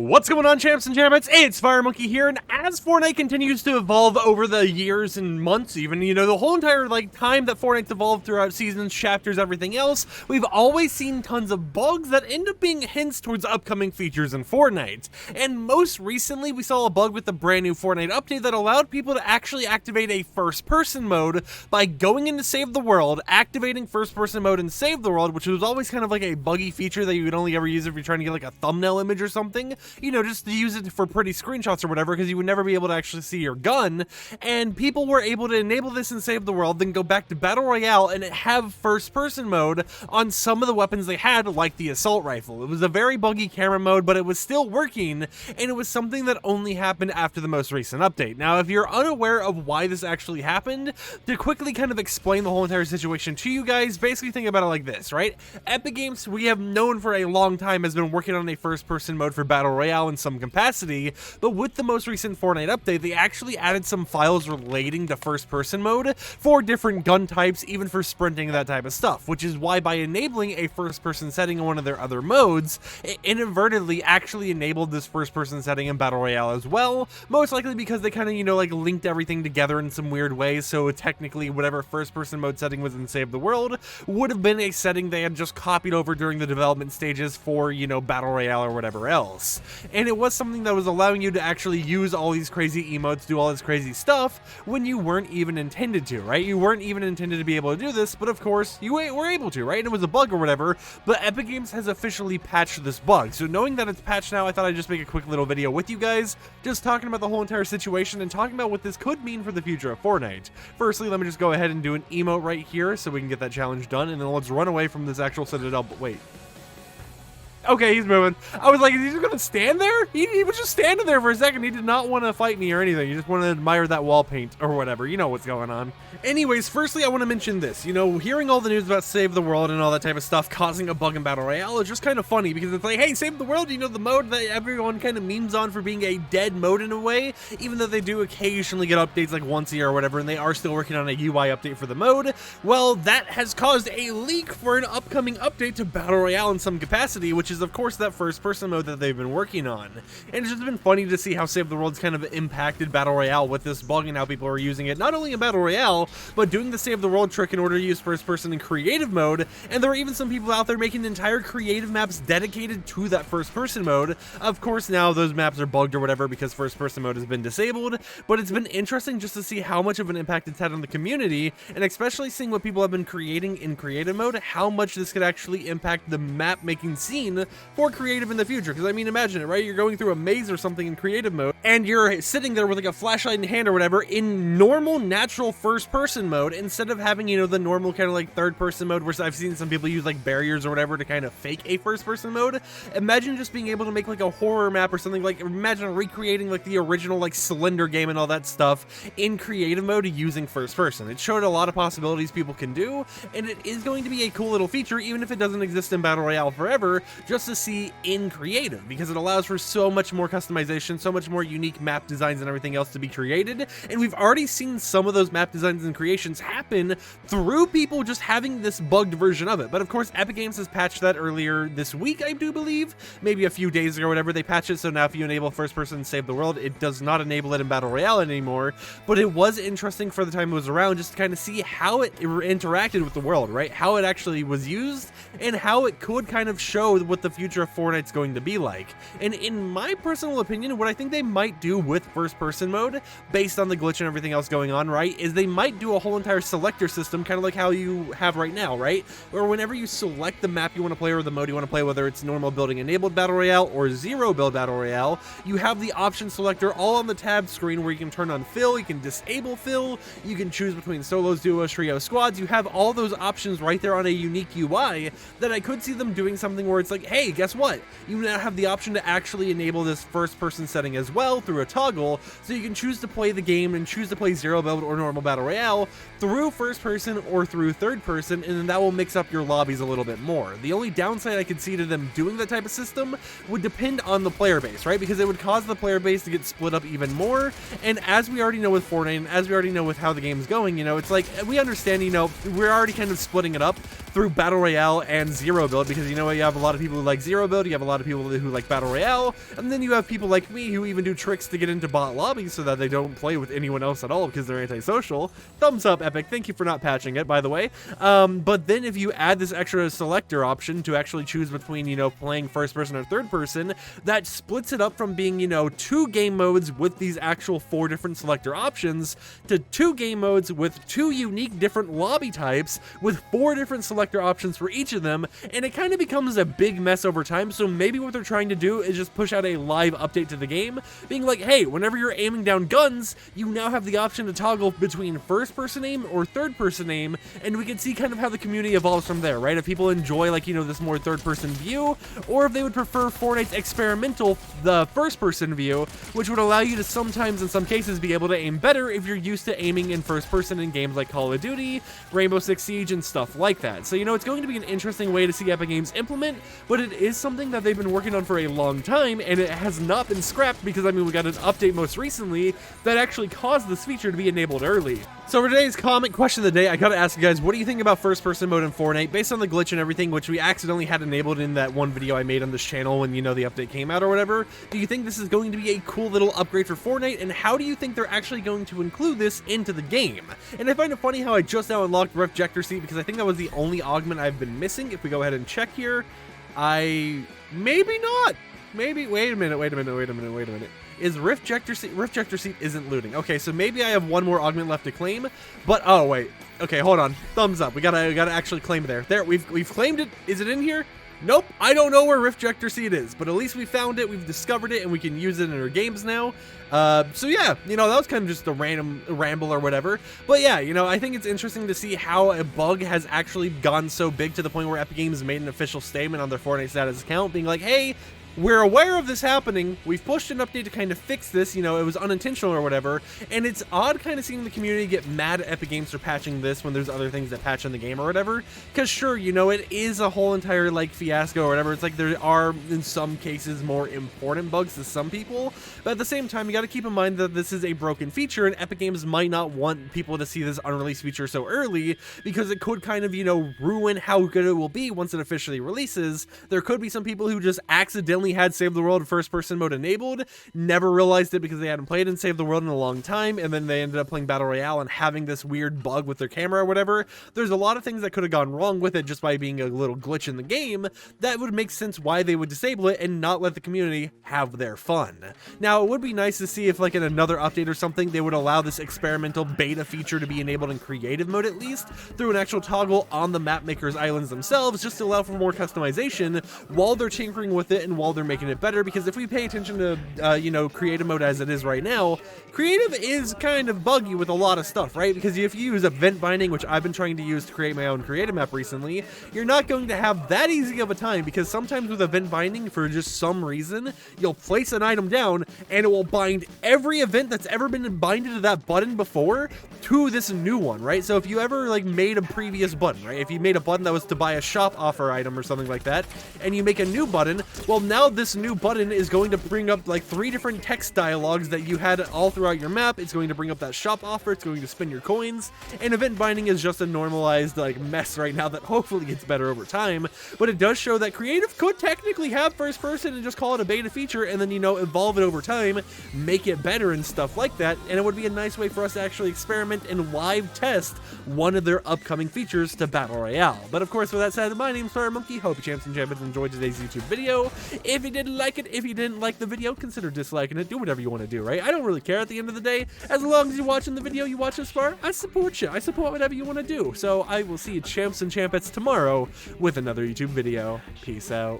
What's going on, champs and champions? It's FireMonkey here, and as Fortnite continues to evolve over the years and months even, the whole entire time that Fortnite's evolved throughout seasons, chapters, everything else, we've always seen tons of bugs that end up being hints towards upcoming features in Fortnite. And most recently, we saw a bug with the brand new Fortnite update that allowed people to actually activate a first-person mode by going into Save the World, activating first-person mode in Save the World, which was always kind of like a buggy feature that you could only ever use if you're trying to get like a thumbnail image or something. Just to use it for pretty screenshots or whatever, because you would never be able to actually see your gun. And people were able to enable this and Save the World, then go back to Battle Royale and have first-person mode on some of the weapons they had, like the assault rifle. It was a very buggy camera mode, but it was still working, and it was something that only happened after the most recent update. Now, if you're unaware of why this actually happened, to quickly kind of explain the whole entire situation to you guys, basically think about it like this, right? Epic Games, we have known for a long time, has been working on a first-person mode for Battle Royale in some capacity, but with the most recent Fortnite update, they actually added some files relating to first-person mode for different gun types, even for sprinting, that type of stuff, which is why by enabling a first-person setting in one of their other modes, it inadvertently actually enabled this first-person setting in Battle Royale as well, most likely because they kind of, linked everything together in some weird ways, so technically whatever first-person mode setting was in Save the World would have been a setting they had just copied over during the development stages for, Battle Royale or whatever else. And it was something that was allowing you to actually use all these crazy emotes, do all this crazy stuff, when you weren't even intended to, right? You weren't even intended to be able to do this, but of course, you were able to, right? And it was a bug or whatever, but Epic Games has officially patched this bug. So knowing that it's patched now, I thought I'd just make a quick little video with you guys, just talking about the whole entire situation and talking about what this could mean for the future of Fortnite. Firstly, let me just go ahead and do an emote right here so we can get that challenge done, and then let's run away from this actual Citadel, but wait. Okay, he's moving. I was like, is he just gonna stand there? He was just standing there for a second. He did not want to fight me or anything. He just wanted to admire that wall paint or whatever. You know what's going on. Anyways, firstly, I want to mention this. Hearing all the news about Save the World and all that type of stuff causing a bug in Battle Royale is just kind of funny, because it's like, hey, Save the World, the mode that everyone kind of memes on for being a dead mode in a way, even though they do occasionally get updates like once a year or whatever, and they are still working on a UI update for the mode. Well, that has caused a leak for an upcoming update to Battle Royale in some capacity, which is of course that first-person mode that they've been working on. And it's just been funny to see how Save the World's kind of impacted Battle Royale with this bug, and how people are using it not only in Battle Royale, but doing the Save the World trick in order to use first-person in creative mode. And there are even some people out there making entire creative maps dedicated to that first-person mode. Of course, now those maps are bugged or whatever because first-person mode has been disabled, but it's been interesting just to see how much of an impact it's had on the community, and especially seeing what people have been creating in creative mode, how much this could actually impact the map-making scene for creative in the future. Because I mean, imagine it, right? You're going through a maze or something in creative mode, and you're sitting there with like a flashlight in hand or whatever in normal, natural first-person mode, instead of having, the normal kind of like third-person mode, where I've seen some people use like barriers or whatever to kind of fake a first-person mode. Imagine just being able to make like a horror map or something, like imagine recreating like the original like Slender game and all that stuff in creative mode using first-person. It showed a lot of possibilities people can do, and it is going to be a cool little feature, even if it doesn't exist in Battle Royale forever, just to see in creative, because it allows for so much more customization, so much more unique map designs and everything else to be created. And we've already seen some of those map designs and creations happen through people just having this bugged version of it. But of course, Epic Games has patched that earlier this week, I do believe, maybe a few days ago or whatever. They patched it, so now if you enable first person Save the World, it does not enable it in Battle Royale anymore. But it was interesting for the time it was around, just to kind of see how it interacted with the world, right? How it actually was used, and how it could kind of show what the future of Fortnite's going to be like. And in my personal opinion, what I think they might do with first-person mode, based on the glitch and everything else going on, right, is they might do a whole entire selector system, kind of like how you have right now, right? Where whenever you select the map you want to play or the mode you want to play, whether it's normal building enabled Battle Royale or zero build Battle Royale, you have the option selector all on the tab screen, where you can turn on fill, you can disable fill, you can choose between solos, duos, trio, squads. You have all those options right there on a unique UI that I could see them doing something where it's like, hey, guess what? You now have the option to actually enable this first-person setting as well, Royale through a toggle, so you can choose to play the game and choose to play zero build or normal battle royale through first person or through third person, and then that will mix up your lobbies a little bit more. The only downside I could see to them doing that type of system would depend on the player base, right? Because it would cause the player base to get split up even more, and as we already know with Fortnite, and as we already know with how the game's going, you know, it's like, we understand, you know, we're already kind of splitting it up through battle royale and zero build, because you know what, you have a lot of people who like zero build, you have a lot of people who like battle royale, and then you have people like me who even do tricks to get into bot lobbies so that they don't play with anyone else at all because they're antisocial. Thumbs up, Epic, thank you for not patching it, by the way. But then if you add this extra selector option to actually choose between, you know, playing first person or third person, that splits it up from being, you know, 2 game modes with these actual 4 different selector options to 2 game modes with 2 unique different lobby types with 4 different selector options for each of them, and it kind of becomes a big mess over time. So maybe what they're trying to do is just push out a live update to the game, being like, hey, whenever you're aiming down guns, you now have the option to toggle between first person aim or third person aim, and we can see kind of how the community evolves from there, right? If people enjoy, like, you know, this more third person view, or if they would prefer Fortnite's experimental, the first person view, which would allow you to sometimes, in some cases, be able to aim better if you're used to aiming in first person in games like Call of Duty, Rainbow Six Siege, and stuff like that. So, you know, it's going to be an interesting way to see Epic Games implement, but it is something that they've been working on for a long time, and it has not been scrapped because, I mean, we got an update most recently that actually caused this feature to be enabled early. So for today's comment question of the day, I gotta ask you guys, what do you think about first person mode in Fortnite based on the glitch and everything, which we accidentally had enabled in that one video I made on this channel when, you know, the update came out or whatever? Do you think this is going to be a cool little upgrade for Fortnite, and how do you think they're actually going to include this into the game? And I find it funny how I just now unlocked Refjector Seat, because I think that was the only augment I've been missing. If we go ahead and check here, maybe not. Maybe, wait a minute. Is Refjector Seat isn't looting. Okay, so maybe I have one more augment left to claim, but, oh, wait. Okay, hold on. Thumbs up. We gotta actually claim it there. There, we've claimed it. Is it in here? Nope, I don't know where Refjector Seat is, but at least we found it, we've discovered it, and we can use it in our games now. So yeah, you know, that was kind of just a random ramble or whatever. But yeah, you know, I think it's interesting to see how a bug has actually gone so big to the point where Epic Games made an official statement on their Fortnite status account being like, hey, we're aware of this happening, we've pushed an update to kind of fix this, you know, it was unintentional or whatever, and it's odd kind of seeing the community get mad at Epic Games for patching this when there's other things that patch in the game or whatever, because sure, you know, it is a whole entire, like, fiasco or whatever. It's like there are, in some cases, more important bugs to some people, but at the same time, you gotta keep in mind that this is a broken feature, and Epic Games might not want people to see this unreleased feature so early, because it could kind of, you know, ruin how good it will be once it officially releases. There could be some people who just accidentally had Save the World first person mode enabled, never realized it because they hadn't played in Save the World in a long time, and then they ended up playing Battle Royale and having this weird bug with their camera or whatever. There's a lot of things that could have gone wrong with it just by being a little glitch in the game that would make sense why they would disable it and not let the community have their fun. Now, it would be nice to see if, like, in another update or something, they would allow this experimental beta feature to be enabled in creative mode at least, through an actual toggle on the map maker's islands themselves, just to allow for more customization while they're tinkering with it and while they're making it better. Because if we pay attention to you know, creative mode as it is right now, creative is kind of buggy with a lot of stuff, right? Because if you use event binding, which I've been trying to use to create my own creative map recently, you're not going to have that easy of a time, because sometimes with event binding, for just some reason, you'll place an item down and it will bind every event that's ever been binded to that button before to this new one, right? So if you ever, like, made a previous button, right? If you made a button that was to buy a shop offer item or something like that, and you make a new button, well, now this new button is going to bring up, like, 3 different text dialogues that you had all throughout your map. It's going to bring up that shop offer, it's going to spend your coins, and event binding is just a normalized, like, mess right now that hopefully gets better over time. But it does show that creative could technically have first person and just call it a beta feature, and then, you know, evolve it over time, make it better and stuff like that, and it would be a nice way for us to actually experiment and live test one of their upcoming features to Battle Royale. But of course, with that said, my name's FireMonkey. Hope you champs and champions enjoyed today's YouTube video. If you did like it, if you didn't like the video, consider disliking it. Do whatever you want to do, right? I don't really care at the end of the day. As long as you're watching the video, you watch this far, I support you. I support whatever you want to do. So I will see you champs and champettes tomorrow with another YouTube video. Peace out.